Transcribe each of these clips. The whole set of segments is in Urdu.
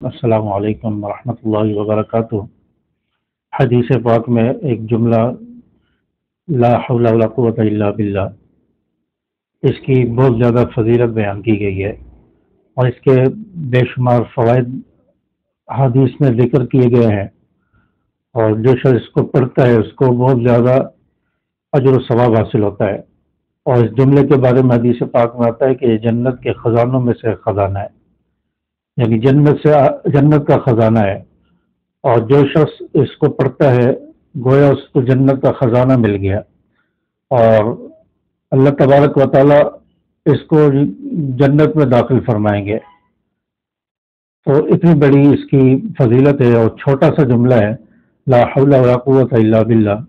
السلام علیکم ورحمۃ اللہ وبرکاتہ۔ حدیث پاک میں ایک جملہ لا حول ولا قوت الا باللہ، اس کی بہت زیادہ فضیلت بیان کی گئی ہے اور اس کے بے شمار فوائد حدیث میں ذکر کیے گئے ہیں، اور جو شخص اس کو پڑھتا ہے اس کو بہت زیادہ اجر و ثواب حاصل ہوتا ہے۔ اور اس جملے کے بارے میں حدیث پاک میں آتا ہے کہ یہ جنت کے خزانوں میں سے خزانہ ہے، یعنی جنت کا خزانہ ہے، اور جو شخص اس کو پڑھتا ہے گویا اس کو جنت کا خزانہ مل گیا، اور اللہ تبارک و تعالی اس کو جنت میں داخل فرمائیں گے۔ تو اتنی بڑی اس کی فضیلت ہے، اور چھوٹا سا جملہ ہے لا حول ولا قوت الا باللہ،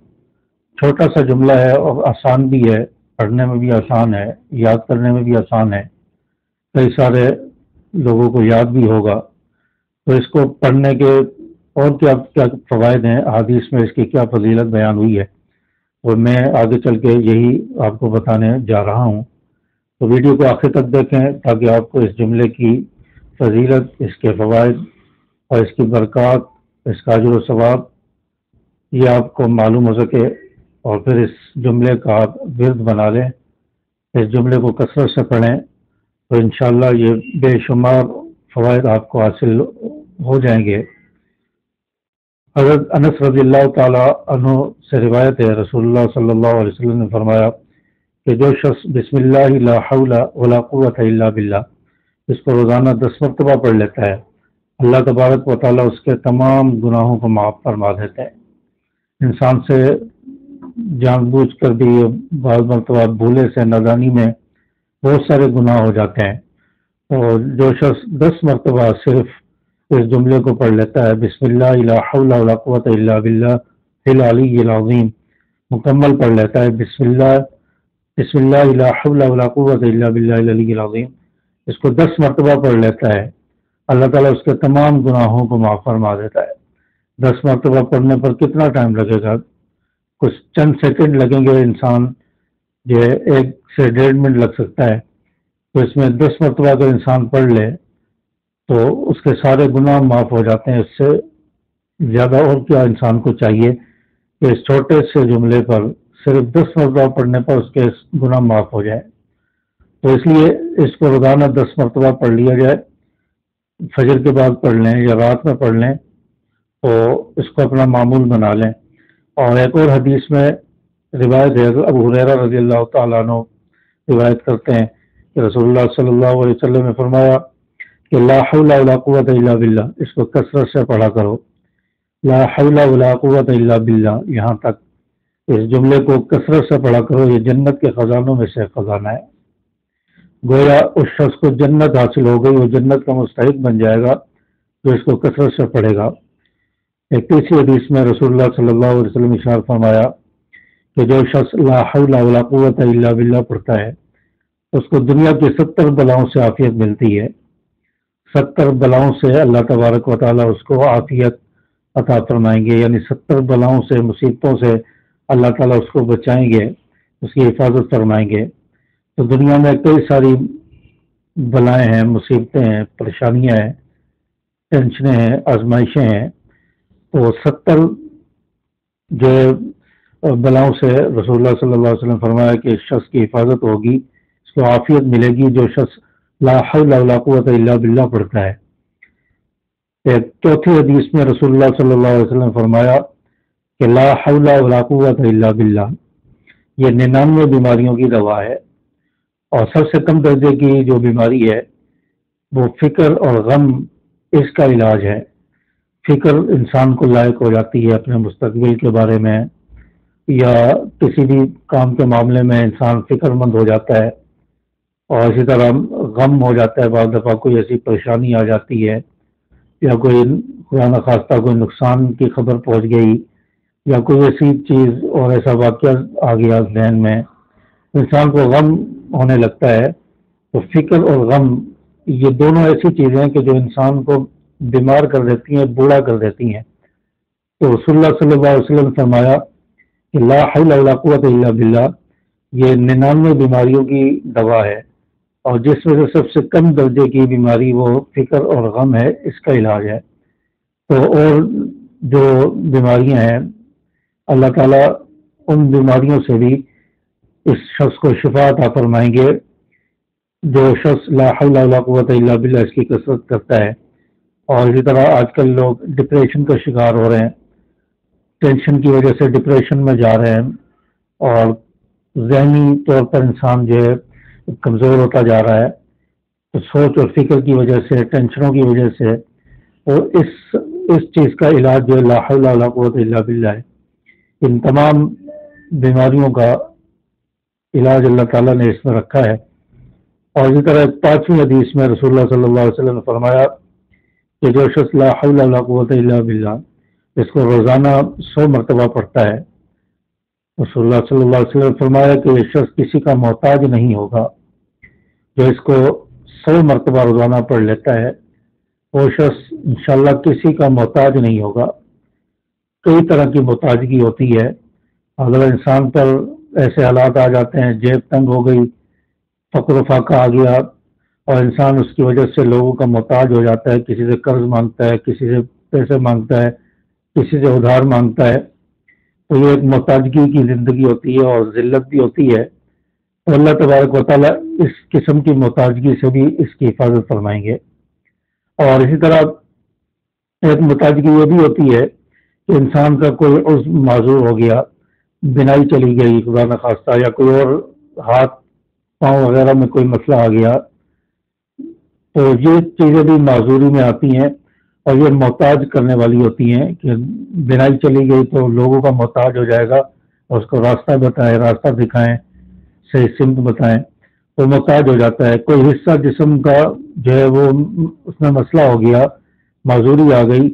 چھوٹا سا جملہ ہے اور آسان بھی ہے، پڑھنے میں بھی آسان ہے، یاد کرنے میں بھی آسان ہے، کئی سارے لوگوں کو یاد بھی ہوگا۔ تو اس کو پڑھنے کے اور کیا کیا فوائد ہیں، حدیث میں اس کی کیا فضیلت بیان ہوئی ہے، اور میں آگے چل کے یہی آپ کو بتانے جا رہا ہوں۔ تو ویڈیو کو آخر تک دیکھیں تاکہ آپ کو اس جملے کی فضیلت، اس کے فوائد اور اس کی برکات، اس کا اجر و ثواب یہ آپ کو معلوم ہو سکے، اور پھر اس جملے کا آپ ورد بنا لیں، اس جملے کو کثرت سے پڑھیں، تو انشاءاللہ یہ بے شمار فوائد آپ کو حاصل ہو جائیں گے۔ حضرت انس رضی اللہ تعالی عنہ سے روایت ہے، رسول اللہ صلی اللہ علیہ وسلم نے فرمایا کہ جو شخص بسم اللہ لا حول ولا قوت الا باللہ اس کو روزانہ 10 مرتبہ پڑھ لیتا ہے، اللہ تبارک و تعالی اس کے تمام گناہوں کو معاف فرما دیتے ہیں۔ انسان سے جان بوجھ کر بھی بعض مرتبہ بھولے سے نادانی میں بہت سارے گناہ ہو جاتے ہیں، اور جو شخص 10 مرتبہ صرف اس جملے کو پڑھ لیتا ہے بسم اللہ لا حول ولا قوت الا باللہ العلی العظیم، مکمل پڑھ لیتا ہے بسم اللہ لا حول ولا قوت الا باللہ العلی العظیم، اس کو 10 مرتبہ پڑھ لیتا ہے، اللہ تعالیٰ اس کے تمام گناہوں کو معاف فرما دیتا ہے۔ 10 مرتبہ پڑھنے پر کتنا ٹائم لگے گا؟ کچھ چند سیکنڈ لگیں گے، انسان جو 1 سے 1.5 منٹ لگ سکتا ہے، تو اس میں 10 مرتبہ اگر انسان پڑھ لے تو اس کے سارے گناہ معاف ہو جاتے ہیں۔ اس سے زیادہ اور کیا انسان کو چاہیے کہ اس چھوٹے سے جملے پر صرف 10 مرتبہ پڑھنے پر اس کے گناہ معاف ہو جائیں۔ تو اس لیے اس کو روزانہ 10 مرتبہ پڑھ لیا جائے، فجر کے بعد پڑھ لیں یا رات میں پڑھ لیں، تو اس کو اپنا معمول بنا لیں۔ اور ایک اور حدیث میں روایت ہے، ابو ہریرہ رضی اللہ تعالیٰ عنہ روایت کرتے ہیں کہ رسول اللہ صلی اللہ علیہ وسلم نے فرمایا کہ لا حول ولا قوت الا باللہ، اس کو کثرت سے پڑھا کرو، لا حول ولا قوت الا باللہ، یہاں تک اس جملے کو کثرت سے پڑھا کرو، یہ جنت کے خزانوں میں سے خزانہ ہے۔ گویا اس شخص کو جنت حاصل ہو گئی، وہ جنت کا مستحق بن جائے گا جو اس کو کثرت سے پڑھے گا۔ ایک تیسری حدیث میں رسول اللہ صلی اللہ علیہ وسلم ارشاد فرمایا کہ جو شخص لا حول ولا قوت الا باللہ پڑھتا ہے اس کو دنیا کی 70 بلاؤں سے عافیت ملتی ہے، 70 بلاؤں سے اللہ تبارک و تعالیٰ اس کو عافیت عطا فرمائیں گے، یعنی 70 بلاؤں سے، مصیبتوں سے اللہ تعالیٰ اس کو بچائیں گے، اس کی حفاظت فرمائیں گے۔ تو دنیا میں کئی ساری بلائیں ہیں، مصیبتیں ہیں، پریشانیاں ہیں، ٹینشنیں ہیں، آزمائشیں ہیں، تو 70 جو بلاؤں سے رسول اللہ صلی اللہ علیہ وسلم فرمایا کہ اس شخص کی حفاظت ہوگی، اس کو عافیت ملے گی جو شخص لا حول ولا قوت الا باللہ پڑھتا ہے۔ ایک چوتھی حدیث میں رسول اللہ صلی اللہ علیہ وسلم فرمایا کہ لا حول ولا قوت الا باللہ یہ 99 بیماریوں کی دوا ہے، اور سب سے کم درجے کی جو بیماری ہے وہ فکر اور غم، اس کا علاج ہے۔ فکر انسان کو لائق ہو جاتی ہے اپنے مستقبل کے بارے میں، یا کسی بھی کام کے معاملے میں انسان فکر مند ہو جاتا ہے، اور اسی طرح غم ہو جاتا ہے، بعض دفعہ کوئی ایسی پریشانی آ جاتی ہے، یا کوئی خدا نخواستہ کوئی نقصان کی خبر پہنچ گئی، یا کوئی ایسی چیز اور ایسا واقعہ آ گیا ذہن میں، انسان کو غم ہونے لگتا ہے۔ تو فکر اور غم یہ دونوں ایسی چیزیں ہیں کہ جو انسان کو بیمار کر دیتی ہیں، بوڑھا کر دیتی ہیں۔ تو رسول اللہ صلی اللہ علیہ وسلم نے فرمایا کہ لا حول ولا قوت الا باللہ یہ 99 بیماریوں کی دوا ہے، اور جس میں سے سب سے کم درجے کی بیماری وہ فکر اور غم ہے، اس کا علاج ہے۔ تو اور جو بیماریاں ہیں اللہ تعالیٰ ان بیماریوں سے بھی اس شخص کو شفا عطا فرمائیں گے جو شخص لا حول ولا قوت الا باللہ اس کی کثرت کرتا ہے۔ اور اسی طرح آج کل لوگ ڈپریشن کا شکار ہو رہے ہیں، ٹینشن کی وجہ سے ڈپریشن میں جا رہے ہیں، اور ذہنی طور پر انسان جو ہے کمزور ہوتا جا رہا ہے، تو سوچ اور فکر کی وجہ سے، ٹینشنوں کی وجہ سے۔ اور اس چیز کا علاج جو ہے لا حول ولا قوت الا باللہ ہے۔ ان تمام بیماریوں کا علاج اللہ تعالیٰ نے اس میں رکھا ہے۔ اور اسی طرح 5ویں حدیث میں رسول اللہ صلی اللہ علیہ وسلم نے فرمایا کہ جو شخص لا حول ولا قوت الا باللہ اس کو روزانہ 100 مرتبہ پڑھتا ہے، رسول اللہ صلی اللہ علیہ وسلم نے فرمایا کہ یہ شخص کسی کا محتاج نہیں ہوگا۔ جو اس کو 100 مرتبہ روزانہ پڑھ لیتا ہے وہ شخص انشاءاللہ کسی کا محتاج نہیں ہوگا۔ کئی طرح کی محتاجگی ہوتی ہے، اگر انسان پر ایسے حالات آ جاتے ہیں، جیب تنگ ہو گئی، فقر و فاقہ آ گیا، اور انسان اس کی وجہ سے لوگوں کا محتاج ہو جاتا ہے، کسی سے قرض مانگتا ہے، کسی سے پیسے مانگتا ہے، کسی سے ادھار مانگتا ہے، تو یہ ایک محتاجگی کی زندگی ہوتی ہے اور ذلت بھی ہوتی ہے۔ تو اللہ تبارک و تعالیٰ اس قسم کی محتاجگی سے بھی اس کی حفاظت فرمائیں گے۔ اور اسی طرح ایک محتاجگی یہ بھی ہوتی ہے کہ انسان کا کوئی عضو معذور ہو گیا، بینائی چلی گئی خدا نخواستہ، یا کوئی اور ہاتھ پاؤں وغیرہ میں کوئی مسئلہ آ گیا، تو یہ چیزیں بھی معذوری میں آتی ہیں اور یہ محتاج کرنے والی ہوتی ہیں کہ بینائی چلی گئی تو لوگوں کا محتاج ہو جائے گا، اور اس کو راستہ بتائیں، راستہ دکھائیں، صحیح سمت بتائیں، تو محتاج ہو جاتا ہے۔ کوئی حصہ جسم کا جو ہے وہ اس میں مسئلہ ہو گیا، معذوری آ گئی،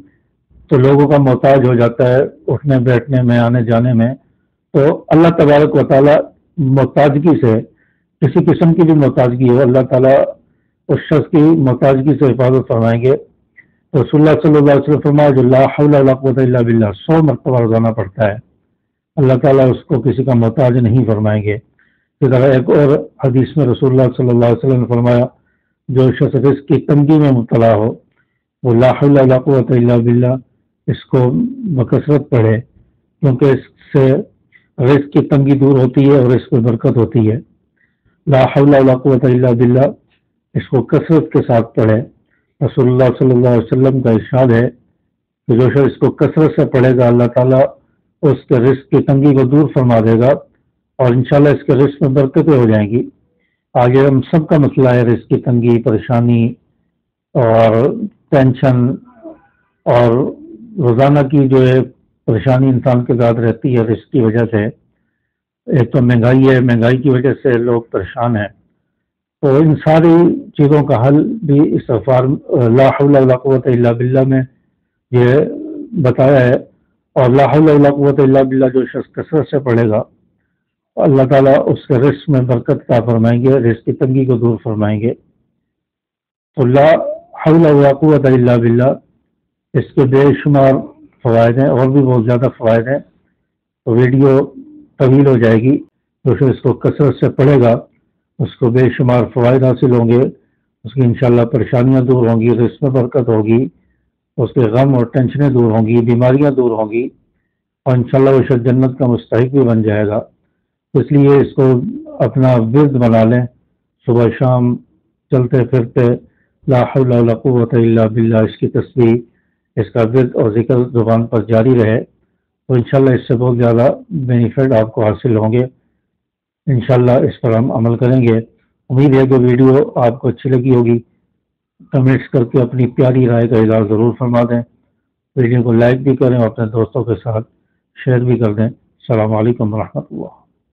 تو لوگوں کا محتاج ہو جاتا ہے اٹھنے بیٹھنے میں، آنے جانے میں۔ تو اللہ تبارک و تعالیٰ محتاجگی سے، کسی قسم کی بھی محتاجگی ہو، اللہ تعالیٰ اس شخص کی محتاجگی سے حفاظت فرمائیں گے۔ رسول اللہ صلی اللہ علیہ وسلم فرمایا جو لا حول ولا قوت الا باللہ 100 مرتبہ روزانہ پڑھتا ہے، اللہ تعالیٰ اس کو کسی کا محتاج نہیں فرمائیں گے۔ اسی طرح ایک اور حدیث میں رسول اللہ صلی اللہ علیہ وسلم نے فرمایا جو شخص رزق کی تنگی میں مبتلا ہو وہ لا حول ولا قوت الا باللہ اس کو بکثرت پڑھے، کیونکہ اس سے رزق کی تنگی دور ہوتی ہے اور اس میں برکت ہوتی ہے۔ لا حول ولا قوت الا باللہ اس کو کثرت کے ساتھ پڑھے۔ رسول اللہ صلی اللہ علیہ وسلم کا ارشاد ہے کہ جو شخص اس کو کثرت سے پڑھے گا اللہ تعالیٰ اس کے رزق کی تنگی کو دور فرما دے گا، اور انشاءاللہ اس کے رزق میں برکتیں ہو جائیں گی۔ آگے ہم سب کا مسئلہ ہے رزق کی تنگی، پریشانی اور ٹینشن، اور روزانہ کی جو ہے پریشانی انسان کے ساتھ رہتی ہے رزق کی وجہ سے۔ ایک تو مہنگائی ہے، مہنگائی کی وجہ سے لوگ پریشان ہیں، تو ان ساری چیزوں کا حل بھی استغفار لا حول ولا قوت الا باللہ میں یہ بتایا ہے۔ اور لا حول ولا قوت الا باللہ جو شخص کثرت سے پڑھے گا اللہ تعالیٰ اس کے رزق میں برکت عطا فرمائیں گے، رزق کی تنگی کو دور فرمائیں گے۔ تو لا حول ولا قوت الا باللہ اس کے بے شمار فوائد ہیں، اور بھی بہت زیادہ فوائد ہیں، تو ویڈیو طویل ہو جائے گی۔ جو شخص اس کو کثرت سے پڑھے گا اس کو بے شمار فوائد حاصل ہوں گے، اس کی انشاءاللہ پریشانیاں دور ہوں گی، رزق میں برکت ہوگی، اس کے غم اور ٹینشنیں دور ہوں گی، بیماریاں دور ہوں گی، اور انشاءاللہ وہ شخص جنت کا مستحق بھی بن جائے گا۔ اس لیے اس کو اپنا ورد بنا لیں، صبح شام چلتے پھرتے لا حول ولا قوت الا باللہ اس کی تسبیح، اس کا ورد اور ذکر زبان پر جاری رہے، تو انشاءاللہ اس سے بہت زیادہ بینیفٹ آپ کو حاصل ہوں گے۔ انشاءاللہ اس پر ہم عمل کریں گے۔ امید ہے کہ ویڈیو آپ کو اچھی لگی ہوگی۔ کمنٹس کر کے اپنی پیاری رائے کا اظہار ضرور فرما دیں، ویڈیو کو لائک بھی کریں اور اپنے دوستوں کے ساتھ شیئر بھی کر دیں۔ السلام علیکم ورحمۃ اللہ۔